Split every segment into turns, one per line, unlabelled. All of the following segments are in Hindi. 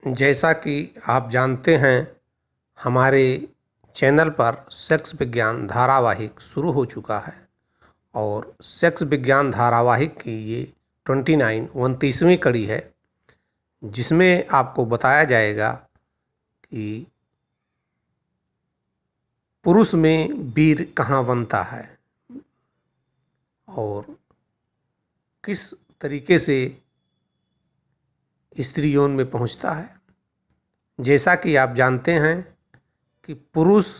जैसा कि आप जानते हैं, हमारे चैनल पर सेक्स विज्ञान धारावाहिक शुरू हो चुका है और सेक्स विज्ञान धारावाहिक की ये 29वीं कड़ी है, जिसमें आपको बताया जाएगा कि पुरुष में वीर कहाँ बनता है और किस तरीके से स्त्री यौन में पहुंचता है। जैसा कि आप जानते हैं कि पुरुष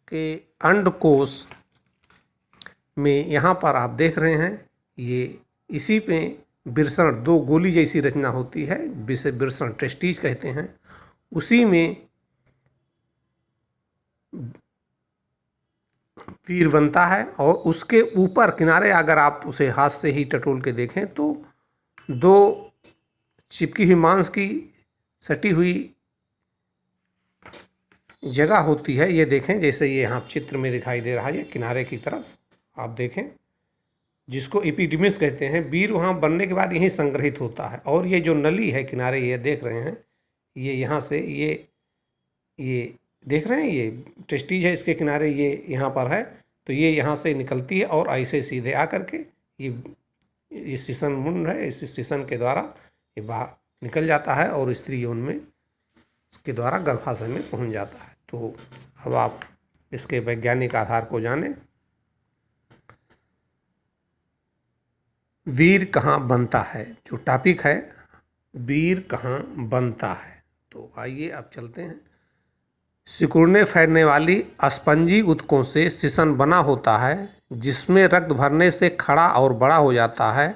के अंडकोश में यहाँ पर आप देख रहे हैं, ये इसी पे वृषण दो गोली जैसी रचना होती है, जिसे वृषण टेस्टिज कहते हैं। उसी में वीर बनता है और उसके ऊपर किनारे अगर आप उसे हाथ से ही टटोल के देखें तो दो चिपकी हुई मांस की सटी हुई जगह होती है। ये देखें, जैसे ये यहाँ चित्र में दिखाई दे रहा है, ये किनारे की तरफ आप देखें, जिसको एपिडिमिस कहते हैं। वीर वहाँ बनने के बाद यहीं संग्रहित होता है और ये जो नली है किनारे, ये देख रहे हैं, ये यहाँ से ये देख रहे हैं, ये टेस्टिज है, इसके किनारे ये यहाँ पर है, तो ये यहाँ से निकलती है और ऐसे सीधे आकर के ये शीशन मुंड है, इस शीशन के द्वारा ये बाहर निकल जाता है और स्त्री यौन में इसके द्वारा गर्भाशय में पहुँच जाता है। तो अब आप इसके वैज्ञानिक आधार को जानें। वीर कहाँ बनता है, जो टॉपिक है, वीर कहाँ बनता है। तो आइए अब चलते हैं। सिकुड़ने फैलने वाली स्पंजी ऊतकों से शीशन बना होता है, जिसमें रक्त भरने से खड़ा और बड़ा हो जाता है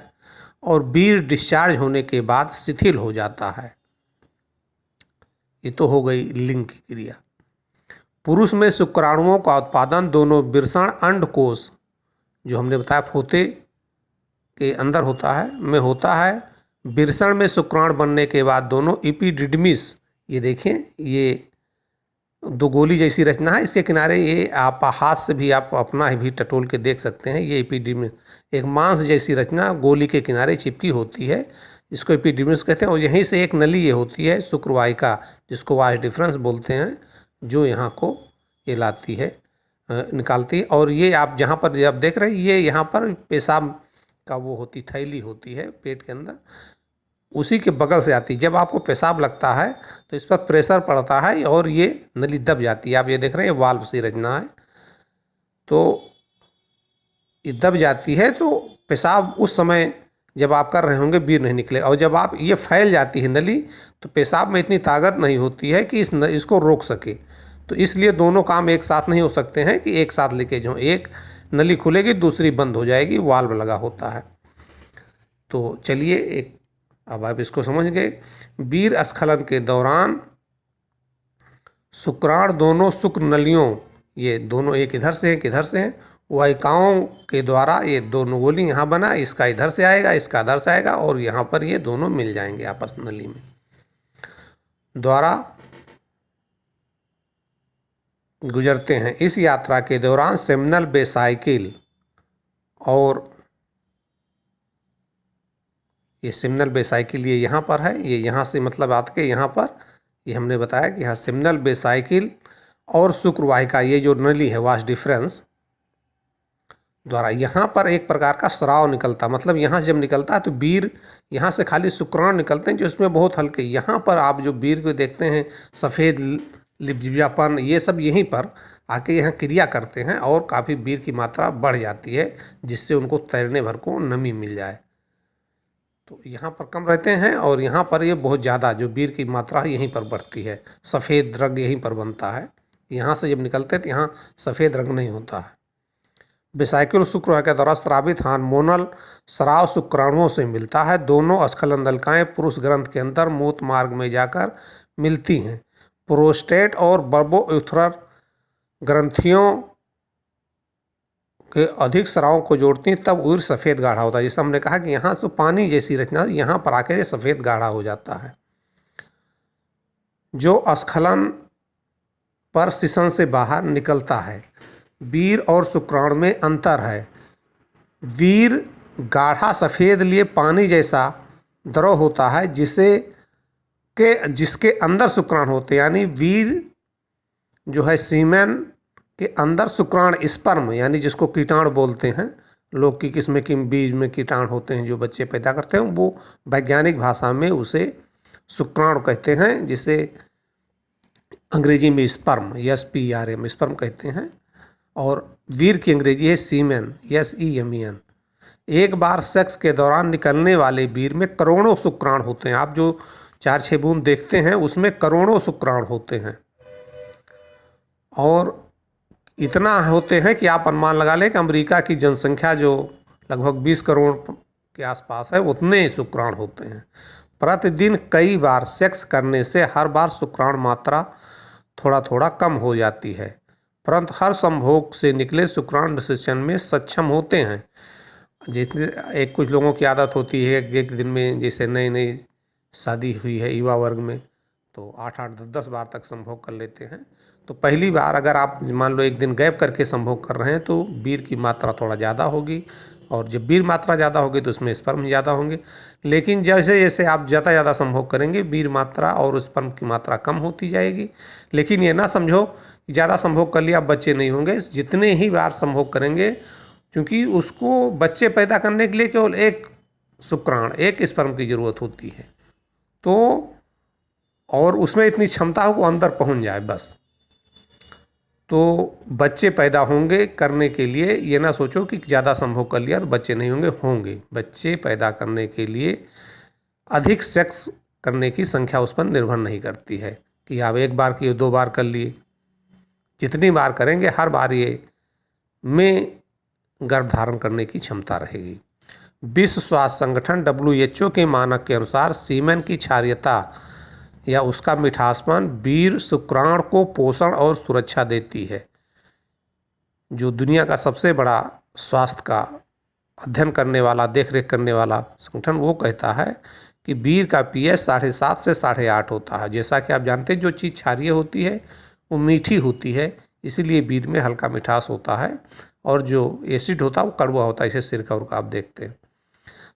और वीर डिस्चार्ज होने के बाद शिथिल हो जाता है। ये तो हो गई लिंग की क्रिया। पुरुष में शुक्राणुओं का उत्पादन दोनों वृषण अंडकोश, जो हमने बताया फोते के अंदर होता है, में होता है। वृषण में शुक्राणु बनने के बाद दोनों एपिडिडमिस, ये देखें, ये दो गोली जैसी रचना है, इसके किनारे ये आप हाथ से भी आप अपना ही भी टटोल के देख सकते हैं। ये एपिडिडमिस एक मांस जैसी रचना गोली के किनारे चिपकी होती है, इसको एपिडिडमिस कहते हैं। और यहीं से एक नली ये होती है शुक्रवाहिका, जिसको वास डिफरेंस बोलते हैं, जो यहाँ को ये लाती है, निकालती है। और ये आप जहाँ पर आप देख रहे हैं, ये यहाँ पर पेशाब का वो होती थैली होती है पेट के अंदर, उसी के बगल से आती है। जब आपको पेशाब लगता है तो इस पर प्रेशर पड़ता है और ये नली दब जाती है। आप ये देख रहे हैं, वाल्व सी रचना है, तो ये दब जाती है, तो पेशाब उस समय जब आप कर रहे होंगे वीर नहीं निकले। और जब आप ये फैल जाती है नली, तो पेशाब में इतनी ताकत नहीं होती है कि इसको रोक सके। तो इसलिए दोनों काम एक साथ नहीं हो सकते हैं कि एक साथ लीकेज हो। एक नली खुलेगी, दूसरी बंद हो जाएगी, वाल्व लगा होता है। तो चलिए अब आप इसको समझ गए। वीर स्खलन के दौरान शुक्राणु दोनों शुक्र नलियों, ये दोनों एक इधर से एक इधर से हैं, वाहिकाओं के द्वारा ये दोनों गोली यहाँ बना, इसका इधर से आएगा, इसका इधर से आएगा और यहाँ पर ये दोनों मिल जाएंगे आपस नली में, द्वारा गुजरते हैं। इस यात्रा के दौरान सेमिनल वेसाइकिल, और ये सेमिनल वेसाइकिल ये यहाँ पर है, ये यहाँ से मतलब आते के यहाँ पर, ये हमने बताया कि यहाँ सेमिनल वेसाइकिल और शुक्रवाहिका, ये जो नली है वास डिफरेंस द्वारा यहाँ पर एक प्रकार का स्राव निकलता, मतलब यहाँ से जब निकलता है तो वीर यहाँ से खाली शुक्राणु निकलते हैं जो इसमें बहुत हल्के। यहाँ पर आप जो वीर को देखते हैं, सफ़ेद लिपजियापन, ये सब यहीं पर आके यहाँ क्रिया करते हैं और काफ़ी वीर की मात्रा बढ़ जाती है, जिससे उनको तैरने भर को नमी मिल जाए। तो यहाँ पर कम रहते हैं और यहाँ पर ये बहुत ज़्यादा, जो वीर की मात्रा यहीं पर बढ़ती है, सफ़ेद रंग यहीं पर बनता है। यहाँ से जब निकलते हैं तो यहाँ सफ़ेद रंग नहीं होता है। वेसाइकिल शुक्रवाहिका के द्वारा स्रावित हार्मोनल स्राव शुक्राणुओं से मिलता है। दोनों स्खलन नलिकाएँ पुरुष ग्रंथ के अंदर मूत्र मार्ग में जाकर मिलती हैं। प्रोस्टेट और बर्बोयूथरल ग्रंथियों के अधिक स्रावों को जोड़ती हैं, तब उर सफ़ेद गाढ़ा होता है। जैसे हमने कहा कि यहाँ तो पानी जैसी रचना, यहाँ पर आकर ये सफ़ेद गाढ़ा हो जाता है। जो स्खलन पर शीशन से बाहर निकलता है। वीर और शुक्राणु में अंतर है। वीर गाढ़ा सफ़ेद लिए पानी जैसा द्रव होता है, जिसे के जिसके अंदर शुक्राणु होते हैं, यानी वीर जो है सीमेन के अंदर शुक्राणु स्पर्म यानी जिसको कीटाणु बोलते हैं, लोग की किस्म के बीज में कीटाणु होते हैं जो बच्चे पैदा करते हैं, वो वैज्ञानिक भाषा में उसे शुक्राणु कहते हैं, जिसे अंग्रेजी में स्पर्म SPRM स्पर्म कहते हैं। और वीर की अंग्रेजी है सीमेन SEMEN। एक बार सेक्स के दौरान निकलने वाले वीर में करोड़ों शुक्राणु होते हैं। आप जो 4-6 बूंद देखते हैं उसमें करोड़ों शुक्राणु होते हैं, और इतना होते हैं कि आप अनुमान लगा लें कि अमेरिका की जनसंख्या जो लगभग 20 करोड़ के आसपास है, उतने शुक्राणु होते हैं। प्रतिदिन कई बार सेक्स करने से हर बार शुक्राणु मात्रा थोड़ा थोड़ा कम हो जाती है, परंतु हर संभोग से निकले शुक्राणु निषेचन में सक्षम होते हैं। जितने कुछ लोगों की आदत होती है एक दिन में, जैसे नई नई शादी हुई है युवा वर्ग में, तो 8-8 10-10 बार तक संभोग कर लेते हैं। तो पहली बार अगर आप मान लो एक दिन गैप करके संभोग कर रहे हैं तो वीर की मात्रा थोड़ा ज़्यादा होगी, और जब वीर मात्रा ज़्यादा होगी तो उसमें स्पर्म ज़्यादा होंगे। लेकिन जैसे जैसे आप ज़्यादा संभोग करेंगे वीर मात्रा और स्पर्म की मात्रा कम होती जाएगी। लेकिन ये ना समझो कि ज़्यादा संभोग कर लिया अब बच्चे नहीं होंगे। जितने ही बार संभोग करेंगे, क्योंकि उसको बच्चे पैदा करने के लिए केवल एक शुक्राणु एक स्पर्म की ज़रूरत होती है, तो और उसमें इतनी क्षमता हो वो अंदर पहुंच जाए बस, तो बच्चे पैदा होंगे। करने के लिए ये ना सोचो कि ज़्यादा संभोग कर लिया तो बच्चे नहीं होंगे। बच्चे पैदा करने के लिए अधिक सेक्स करने की संख्या उस पर निर्भर नहीं करती है कि आप एक बार किए 2 बार कर लिए। जितनी बार करेंगे हर बार ये में गर्भ धारण करने की क्षमता रहेगी। विश्व स्वास्थ्य संगठन WHO के मानक के अनुसार सीमेन की क्षारीयता या उसका मिठासपन वीर शुक्राणु को पोषण और सुरक्षा देती है। जो दुनिया का सबसे बड़ा स्वास्थ्य का अध्ययन करने वाला देखरेख करने वाला संगठन, वो कहता है कि वीर का pH 7.5 से 8.5 होता है। जैसा कि आप जानते हैं जो चीज़ क्षारीय होती है वो मीठी होती है, इसीलिए वीर में हल्का मिठास होता है, और जो एसिड होता है वो कड़वा होता है, इसे सिरका उरका आप देखते हैं।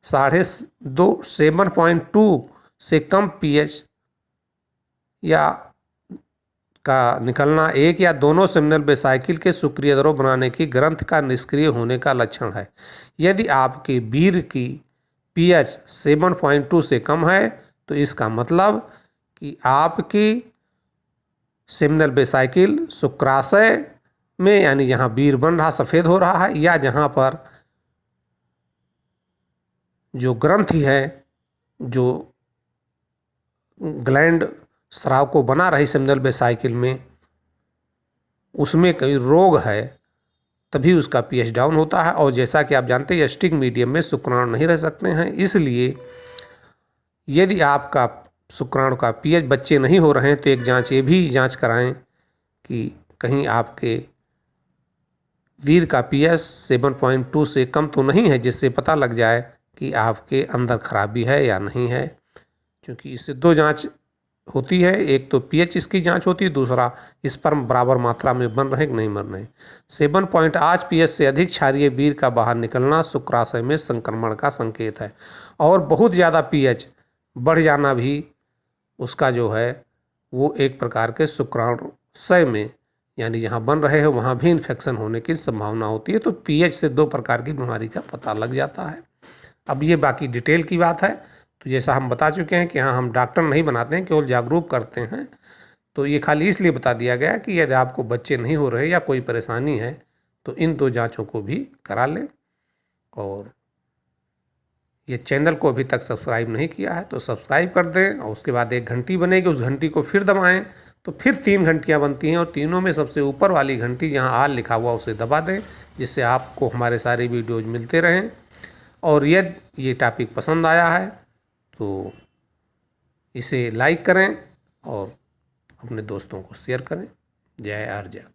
7.2 से कम pH या का निकलना एक या दोनों सेमिनल वेसाइकिल के सक्रिय द्रव बनाने की ग्रंथि का निष्क्रिय होने का लक्षण है। यदि आपके वीर की pH 7.2 से कम है तो इसका मतलब कि आपकी सेमिनल वेसाइकिल शुक्राशय में, यानी जहाँ वीर बन रहा सफ़ेद हो रहा है, या जहाँ पर जो ग्रंथि है जो ग्लैंड स्राव को बना रही सेमिनल वेसाइकिल में, उसमें कोई रोग है, तभी उसका pH डाउन होता है। और जैसा कि आप जानते हैं एसिडिक मीडियम में शुक्राणु नहीं रह सकते हैं, इसलिए यदि आपका शुक्राणु का pH बच्चे नहीं हो रहे हैं तो एक जांच ये भी जांच कराएं कि कहीं आपके वीर का pH 7.2 से कम तो नहीं है, जिससे पता लग जाए कि आपके अंदर खराबी है या नहीं है। क्योंकि इससे 2 जांच होती है, एक तो pH इसकी जांच होती है, दूसरा स्पर्म बराबर मात्रा में बन रहे कि नहीं बन रहे। 7.8 pH से अधिक क्षारीय वीर का बाहर निकलना शुक्राशय में संक्रमण का संकेत है, और बहुत ज़्यादा pH बढ़ जाना भी उसका जो है वो एक प्रकार के शुक्राणुशय में, यानी जहाँ बन रहे हैं वहाँ भी इन्फेक्शन होने की संभावना होती है। तो pH से 2 प्रकार की बीमारी का पता लग जाता है। अब ये बाकी डिटेल की बात है, तो जैसा हम बता चुके हैं कि हाँ हम डॉक्टर नहीं बनाते हैं, केवल जागरूक करते हैं। तो ये खाली इसलिए बता दिया गया कि यदि आपको बच्चे नहीं हो रहे या कोई परेशानी है तो इन 2 जांचों को भी करा लें। और ये चैनल को अभी तक सब्सक्राइब नहीं किया है तो सब्सक्राइब कर दें, और उसके बाद एक घंटी बनेगी, उस घंटी को फिर दबाएं तो फिर 3 घंटियाँ बनती हैं, और तीनों में सबसे ऊपर वाली घंटी जहाँ आल लिखा हुआ उसे दबा दें, जिससे आपको हमारे सारे वीडियोज़ मिलते रहें। और यदि ये टॉपिक पसंद आया है तो इसे लाइक करें और अपने दोस्तों को शेयर करें। जय आर्य।